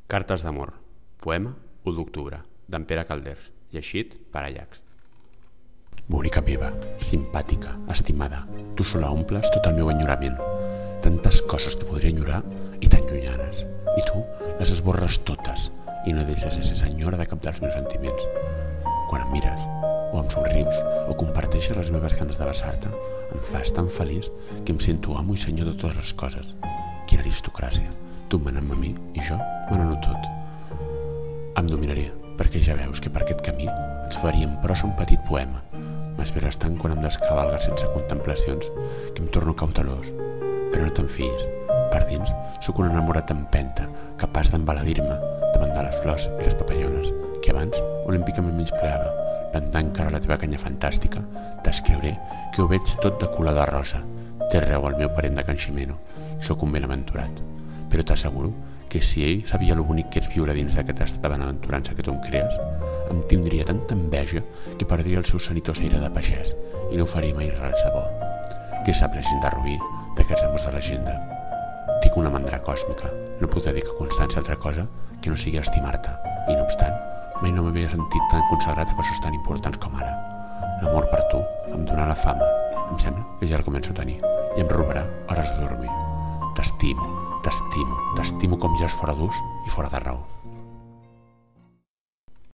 Cartes d'amor, poema 1 d'octubre, d'en Pere Calders, llegit per Ajax. Bonica meva, simpàtica, estimada, tu sola omples tot el meu enyorament. Tantes coses que podria enyorar i tan llunyanes. I tu les esborres totes i no deixes de ser senyora de cap dels meus sentiments. Quan em mires, o em somrius, o comparteixes les meves ganes de besar-te, em fas tan feliç que em sento amo i senyor de totes les coses. Quina aristocràcia! Tu manant-me a mi i jo manant-ho tot. Em dominaré, perquè ja veus que per aquest camí ens faria en prosa un petit poema. M'esperes tant quan em descavalgues sense contemplacions que em torno cautelós. Però no te'n fiïs. Per dins sóc un enamorat empenta, capaç d'embaladir-me davant de les flors i les papallones, que abans olímpicament menyspreava. Plantant cara a la teva canya fantàstica, t'escriuré que ho veig tot de color de rosa. Té raó el meu parent de Can Ximeno. Sóc un benaventurat. Però t'asseguro que si ell sabia lo bonic que és viure dins d'aquest estat de benaventurança que tu em crees, em tindria tanta enveja que perdria el seu sanitós aire de pagès i no faria mai res de bo. Què sap la gent de Rubí d'aquests amors de l'agenda? Tinc una mandra còsmica, no puc dedicar constància a altra cosa que no sigui estimar-te, i no obstant, mai no m'havia sentit tan consagrat a coses tan importants com ara. L'amor per tu em dóna la fama, em sembla que ja el començo a tenir, i em robarà hores de dormir. T'estimo, t'estimo, t'estimo com ja és fora d'ús i fora de raó.